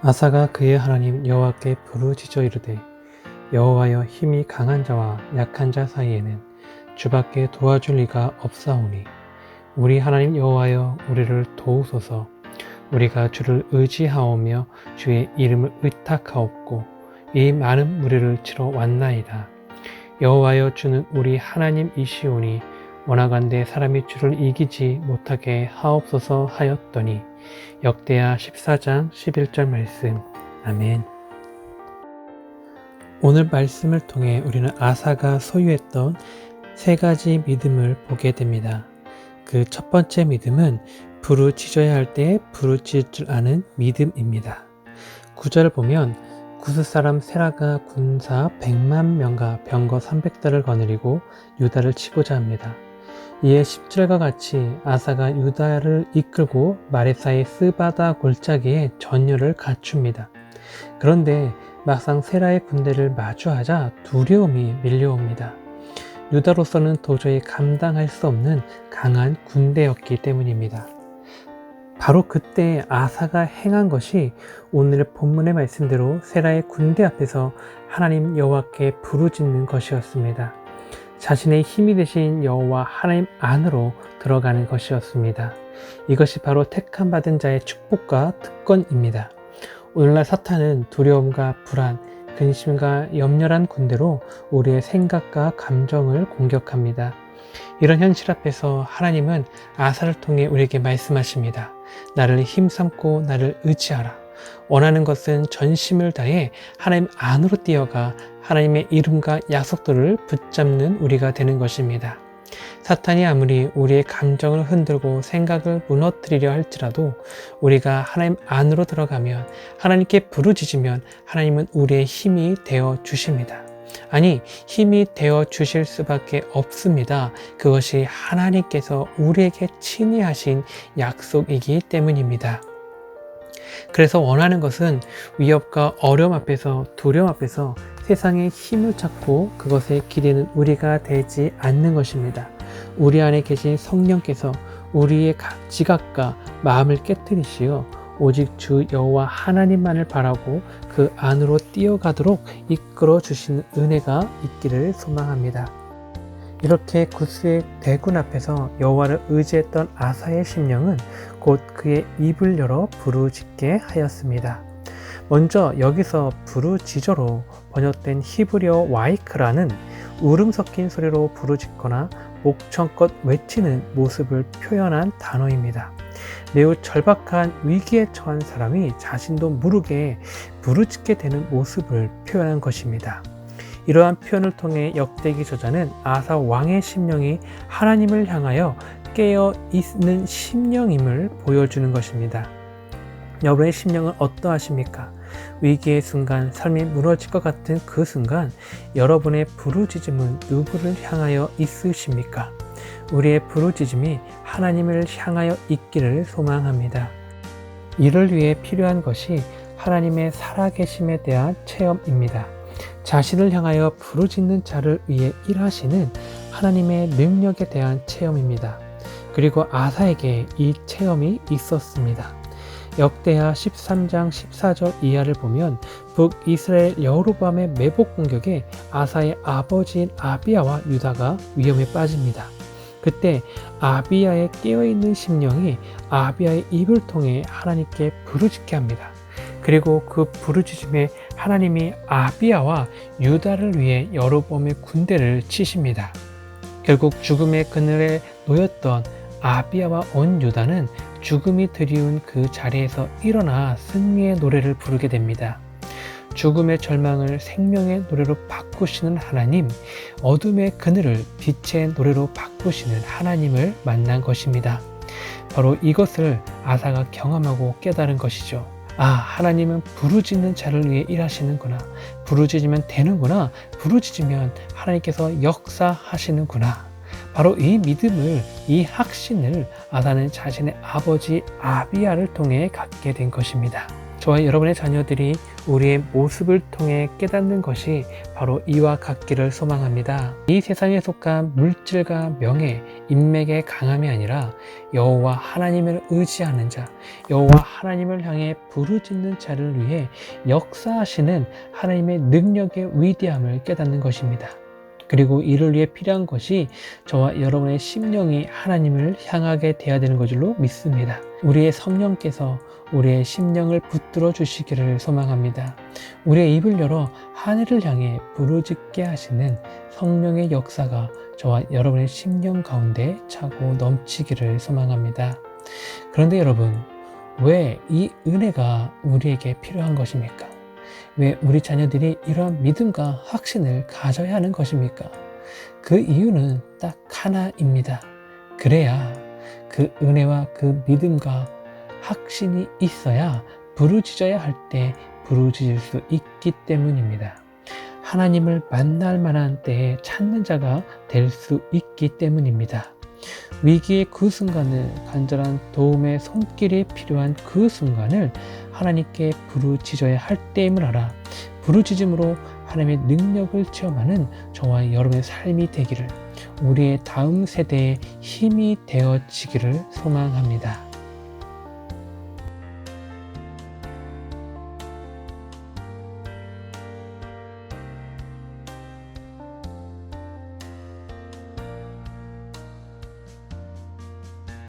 아사가 그의 하나님 여호와께 부르짖어 이르되 여호와여, 힘이 강한 자와 약한 자 사이에는 주밖에 도와줄 리가 없사오니 우리 하나님 여호와여, 우리를 도우소서. 우리가 주를 의지하오며 주의 이름을 의탁하옵고 이 많은 무리를 치러 왔나이다. 여호와여, 주는 우리 하나님이시오니 원하건대 사람이 주를 이기지 못하게 하옵소서 하였더니. 역대하 14장 11절 말씀. 아멘. 오늘 말씀을 통해 우리는 아사가 소유했던 세 가지 믿음을 보게 됩니다. 그 첫 번째 믿음은 부르짖어야 할 때 부르짖을 줄 아는 믿음입니다. 9절을 보면 구스 사람 세라가 군사 100만 명과 병거 300대를 거느리고 유다를 치고자 합니다. 이에 10절과 같이 아사가 유다를 이끌고 마레사의 스바다 골짜기에 전열을 갖춥니다. 그런데 막상 세라의 군대를 마주하자 두려움이 밀려옵니다. 유다로서는 도저히 감당할 수 없는 강한 군대였기 때문입니다. 바로 그때 아사가 행한 것이 오늘 본문의 말씀대로 세라의 군대 앞에서 하나님 여호와께 부르짖는 것이었습니다. 자신의 힘이 되신 여호와 하나님 안으로 들어가는 것이었습니다. 이것이 바로 택함 받은 자의 축복과 특권입니다. 오늘날 사탄은 두려움과 불안, 근심과 염려란 군대로 우리의 생각과 감정을 공격합니다. 이런 현실 앞에서 하나님은 아사를 통해 우리에게 말씀하십니다. 나를 힘삼고 나를 의지하라. 원하는 것은 전심을 다해 하나님 안으로 뛰어가 하나님의 이름과 약속들을 붙잡는 우리가 되는 것입니다. 사탄이 아무리 우리의 감정을 흔들고 생각을 무너뜨리려 할지라도 우리가 하나님 안으로 들어가면, 하나님께 부르짖으면 하나님은 우리의 힘이 되어 주십니다. 아니, 힘이 되어 주실 수밖에 없습니다. 그것이 하나님께서 우리에게 친히 하신 약속이기 때문입니다. 그래서 원하는 것은 위협과 어려움 앞에서, 두려움 앞에서 세상의 힘을 찾고 그것에 기대는 우리가 되지 않는 것입니다. 우리 안에 계신 성령께서 우리의 지각과 마음을 깨뜨리시어 오직 주 여호와 하나님만을 바라고 그 안으로 뛰어가도록 이끌어 주시는 은혜가 있기를 소망합니다. 이렇게 구스의 대군 앞에서 여호와를 의지했던 아사의 심령은 곧 그의 입을 열어 부르짖게 하였습니다. 먼저 여기서 부르짖어로 번역된 히브리어 와이크라는 울음 섞인 소리로 부르짖거나 목청껏 외치는 모습을 표현한 단어입니다. 매우 절박한 위기에 처한 사람이 자신도 모르게 부르짖게 되는 모습을 표현한 것입니다. 이러한 표현을 통해 역대기 저자는 아사 왕의 심령이 하나님을 향하여 깨어 있는 심령임을 보여주는 것입니다. 여러분의 심령은 어떠하십니까? 위기의 순간, 삶이 무너질 것 같은 그 순간 여러분의 부르짖음은 누구를 향하여 있으십니까? 우리의 부르짖음이 하나님을 향하여 있기를 소망합니다. 이를 위해 필요한 것이 하나님의 살아계심에 대한 체험입니다. 자신을 향하여 부르짖는 자를 위해 일하시는 하나님의 능력에 대한 체험입니다. 그리고 아사에게 이 체험이 있었습니다. 역대하 13장 14절 이하를 보면 북이스라엘 여로보암의 매복 공격에 아사의 아버지인 아비야와 유다가 위험에 빠집니다. 그때 아비야의 깨어있는 심령이 아비야의 입을 통해 하나님께 부르짖게 합니다. 그리고 그 부르짖음에 하나님이 아비야와 유다를 위해 여로보암의 군대를 치십니다. 결국 죽음의 그늘에 놓였던 아비야와 온 유다는 죽음이 드리운 그 자리에서 일어나 승리의 노래를 부르게 됩니다. 죽음의 절망을 생명의 노래로 바꾸시는 하나님, 어둠의 그늘을 빛의 노래로 바꾸시는 하나님을 만난 것입니다. 바로 이것을 아사가 경험하고 깨달은 것이죠. 아, 하나님은 부르짖는 자를 위해 일하시는구나. 부르짖으면 되는구나. 부르짖으면 하나님께서 역사하시는구나. 바로 이 믿음을, 이 확신을 아사는 자신의 아버지 아비야를 통해 갖게 된 것입니다. 저와 여러분의 자녀들이 우리의 모습을 통해 깨닫는 것이 바로 이와 같기를 소망합니다. 이 세상에 속한 물질과 명예, 인맥의 강함이 아니라 여호와 하나님을 의지하는 자, 여호와 하나님을 향해 부르짖는 자를 위해 역사하시는 하나님의 능력의 위대함을 깨닫는 것입니다. 그리고 이를 위해 필요한 것이 저와 여러분의 심령이 하나님을 향하게 되어야 되는 것으로 믿습니다. 우리의 성령께서 우리의 심령을 붙들어 주시기를 소망합니다. 우리의 입을 열어 하늘을 향해 부르짖게 하시는 성령의 역사가 저와 여러분의 심령 가운데 차고 넘치기를 소망합니다. 그런데 여러분, 왜 이 은혜가 우리에게 필요한 것입니까? 왜 우리 자녀들이 이러한 믿음과 확신을 가져야 하는 것입니까? 그 이유는 딱 하나입니다. 그래야 그 은혜와 그 믿음과 확신이 있어야 부르짖어야 할 때 부르짖을 수 있기 때문입니다. 하나님을 만날 만한 때에 찾는 자가 될 수 있기 때문입니다. 위기의 그 순간을, 간절한 도움의 손길이 필요한 그 순간을 하나님께 부르짖어야 할 때임을 알아 부르짖음으로 하나님의 능력을 체험하는 저와 여러분의 삶이 되기를, 우리의 다음 세대의 힘이 되어지기를 소망합니다.